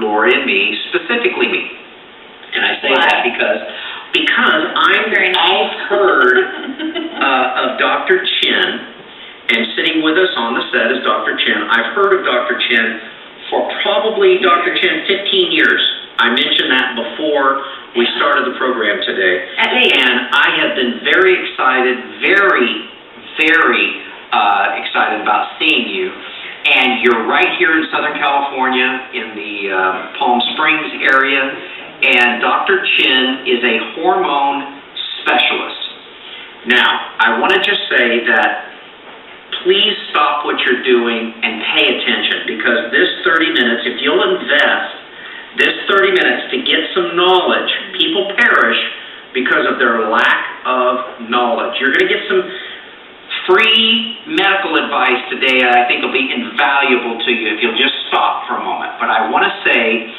lore in me, specifically me. And I say that because I've heard of Dr. Chein, and sitting with us on the set is Dr. Chein. I've heard of Dr. Chein for probably, Dr. Chein, 15 years. I mentioned that before we started the program today. And I have been very excited, very excited about seeing you. And you're right here in Southern California in the Palm Springs area. And Dr. Chein is a hormone specialist. Now, I want to just say that please stop what you're doing and pay attention, because this 30 minutes, if you'll invest this 30 minutes to get some knowledge, people perish because of their lack of knowledge. You're going to get some free medical advice today that I think will be invaluable to you if you'll just stop for a moment. But I want to say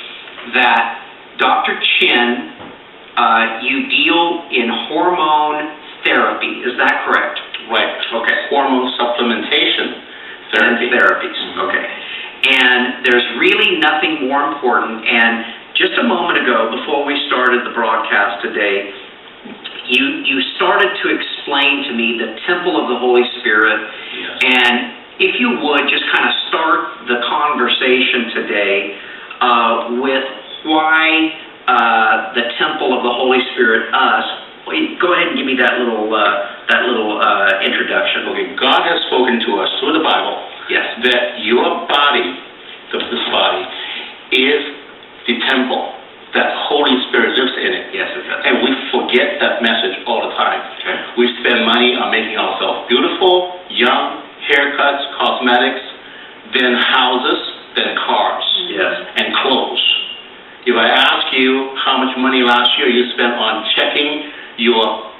that Dr. Chein, you deal in hormone therapy. Is that correct? Right. Okay. Hormone supplementation therapies. Okay. And there's really nothing more important. And just a moment ago, before we started the broadcast today, you started to explain to me the temple of the Holy Spirit. Yes. And if you would, just kind of start the conversation today with why the temple of the Holy Spirit, us. Go ahead and give me that little introduction. Okay, God has spoken to us through the Bible. Yes. That your body, this body, is the temple that Holy Spirit lives in it. Yes, it does. And we forget that message all the time. Okay. We spend money on making ourselves beautiful, young, haircuts, cosmetics, then houses, then cars, Yes. and clothes. If I ask you how much money last year you spent on checking your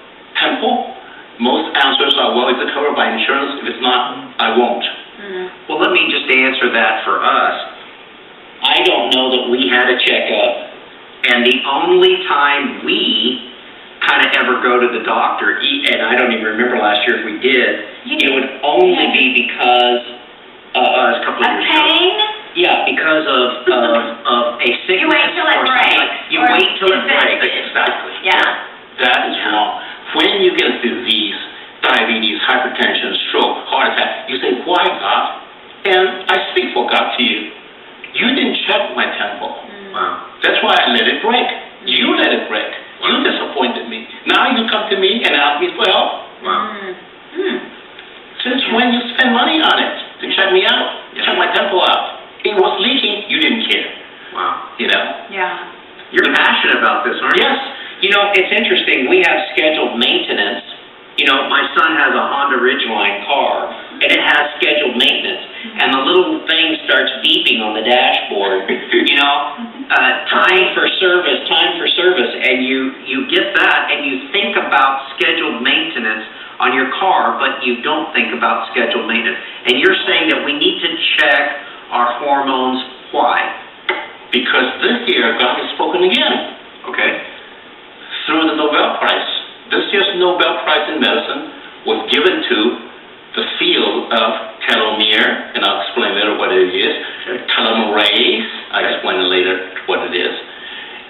temple, most answers are, well, is it covered by insurance? If it's not, I won't. Well, let me just answer that for us. I don't know that we had a checkup, and the only time we kind of ever go to the doctor, and I don't even remember last year if we did, it would only be because a couple of years ago. Pain? Yeah, because of a sickness. You wait till it breaks. You wait till it breaks. Exactly. Yeah. That is wrong. When you get a disease, diabetes, hypertension, stroke, heart attack, you say, why, God? And I speak for God to you. You didn't check my temple. Wow. That's why I let it break. You let it break. You disappointed me. Now you come to me and ask me for help. Wow. Since when you spend money on it to check me out, check my temple out? It was leaking, you didn't care. Wow. You know? Yeah. You're passionate about this, aren't you? Yes. You know, it's interesting. We have scheduled maintenance. You know, my son has a Honda Ridgeline car, and it has scheduled maintenance. And the little thing starts beeping on the dashboard. You know, time for service, and you get that, and you think about scheduled maintenance on your car, but you don't think about scheduled maintenance. And you're saying that we need to check our hormones. Why? Because this year God has spoken again. Okay. Through the Nobel Prize. This year's Nobel Prize in Medicine was given to the field of telomere, and I'll explain later what it is. Telomerase, I'll explain later what it is.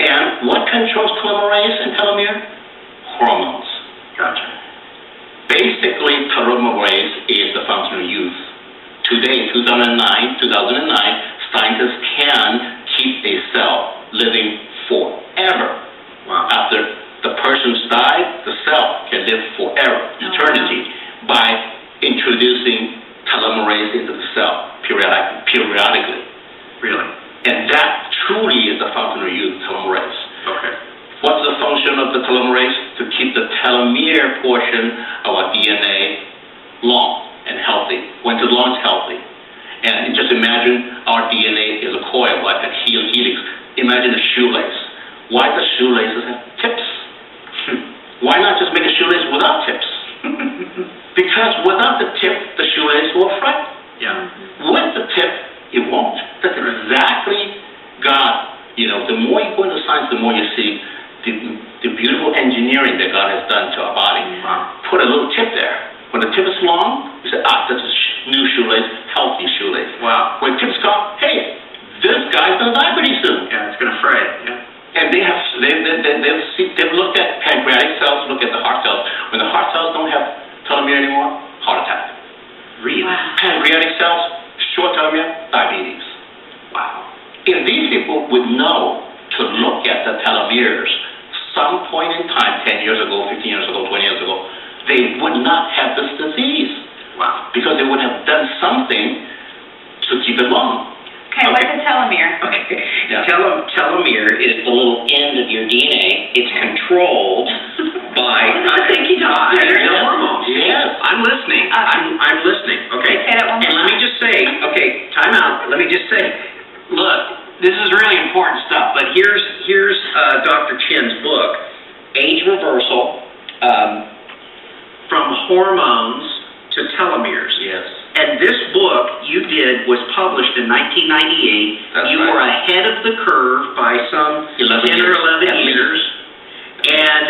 And what controls telomerase and telomere? Hormones. Gotcha. Basically, telomerase is the function of youth. Today, 2009, scientists can keep a cell living forever. Wow. After the person's died, the cell can live forever, eternity, by introducing telomerase into the cell periodically. Really? And that truly is the function of youth, telomerase. Okay. What's the function of the telomerase? To keep the telomere portion of our DNA long and healthy. When it's long, healthy. And just imagine our DNA is a coil, like a helix. Imagine a shoelace. Why do shoelaces have tips? Why not just make a shoelace without tips? Because without the tip, the shoelace will fret. Yeah. With the tip, it won't. That's exactly God. You know, the more you go into science, the more you see the beautiful engineering that God has done to our body. Wow. Put a little tip there. When the tip is long, you say, that's a new shoelace, healthy shoelace. Wow. When tips come, hey, this guy's gonna die pretty can fray it, yeah. And they've looked at pancreatic cells, looked at the heart cells. When the heart cells don't have telomere anymore, heart attack. Really? Wow. Pancreatic cells, short telomere, diabetes. Wow. If these people would know to look at the telomeres some point in time, 10 years ago, 15 years ago, 20 years ago, they would not have this disease. Wow. Because they would have done something to keep it long. Okay, what's a telomere? Okay. Yeah. Telomere is the little end of your DNA. It's controlled by Thank you, doctor. the hormones. Yes. I'm listening. I'm listening. Okay. Say that one more And let me time. just say, okay, time out. Let me just say, look, this is really important stuff. But here's Dr. Chein's book, Age Reversal, from Hormones to Telomeres. Yes. And this book you did was published in 1998. That's You right. were ahead of the curve by some 11 10 or years. 11 At least. years. And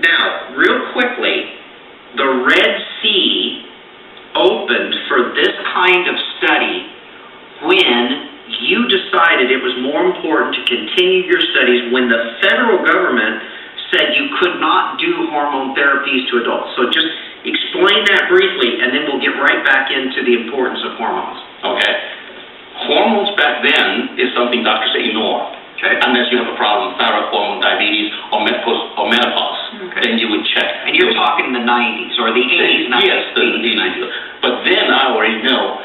now, real quickly, the Red Sea opened for this kind of study when you decided it was more important to continue your studies when the federal government said you could not do hormone therapies to adults. So just explain that briefly, and then we'll get right back into the importance of hormones. Okay. Hormones back then is something doctors ignore. Okay? Unless you have a problem, thyroid hormone, diabetes, or menopause. Okay. Then you would check. And you're talking the 90s, or the 80s, not Yes, the 80s, 90s. But then I already know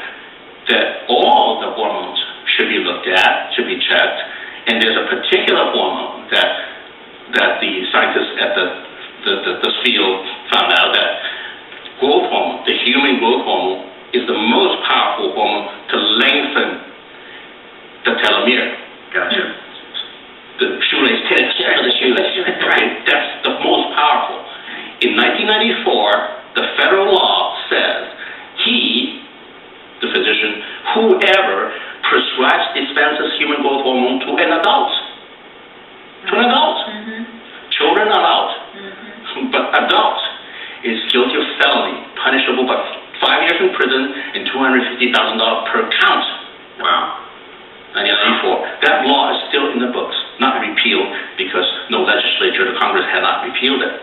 that all the hormones should be looked at, should be checked, and there's a particular hormone that the scientists at this field found out that growth hormone, the human growth hormone, is the most powerful hormone to lengthen the telomere. Gotcha. The shoelace tip of the shoelace. Okay, that's the most powerful. In 1994, the federal law says the physician, whoever prescribes, dispenses human growth hormone to an adult, children are out, but adults is guilty of felony, punishable by 5 years in prison and $250,000 per count. Wow. 1994. That law is still in the books, not repealed because no legislature, the Congress had not repealed it.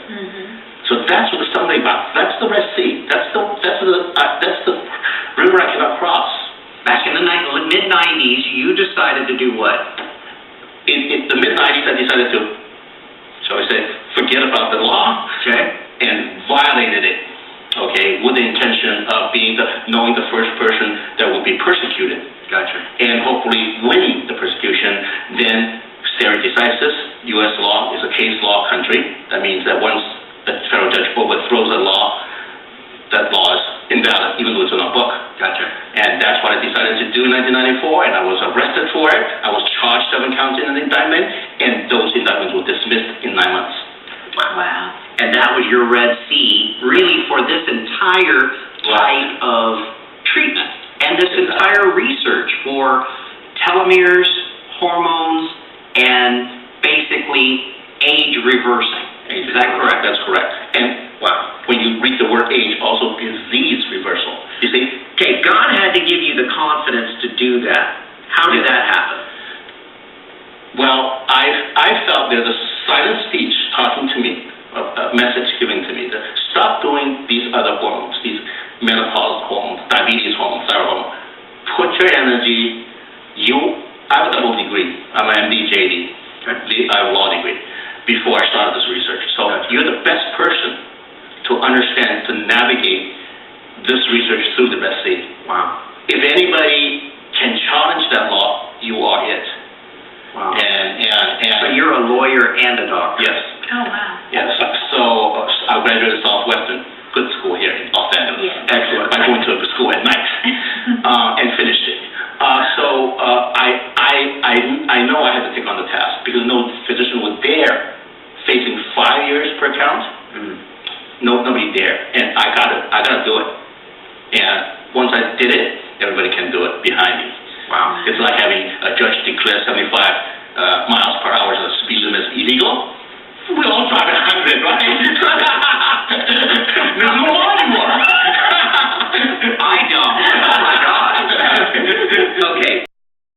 So that's what the something about. That's the Red Sea. That's the river I cannot cross. Back in the mid-90s, you decided to do what? In the mid-90s, I decided to, shall we say, forget about the law, Okay. and violated it, okay, with the intention of knowing the first person that will be persecuted, Gotcha. and hopefully win the persecution. Then stare decisis, U.S. law is a case law country. That means that once the federal judge overthrows a law, that law is invalid, even though it's in a book. Gotcha. And that's what I decided to do in 1994, and I was arrested for it. I was charged 7 counts in an indictment, and those indictments were dismissed in 9 months. Wow. And that was your Red Sea, really, for this entire type of treatment and this entire research for telomeres, hormones, and basically age reversing. Is that correct? That's correct. And when you read the word age, also disease reversal. You see? Okay, God had to give you the confidence to do that. How did that happen? Well, I felt there's a silent speech talking to me, a message given to me that stop doing these other hormones, these menopause hormones, diabetes hormones, thyroid hormones. Put your energy, I have a double degree. I'm an MD, JD. I have a law degree before I started this research. So you're the best person to understand, to navigate this research through the Red Sea. Wow. If anybody can challenge that law, you are it. Wow. And So you're a lawyer and a doctor. yes. Oh, wow. Yes. So I graduated Southwestern, good school here in Los Angeles. Yeah. Excellent. I went to the school at night and finished it. I know I had to take on the task because no physician was there facing 5 years per count. Nobody there, and I gotta do it. And once I did it, everybody can do it behind me. Wow. It's like having a judge declare 75 miles per hour as a speed limit is illegal. We all drive at 100, right? There's no law anymore. I know. Oh my God. Okay.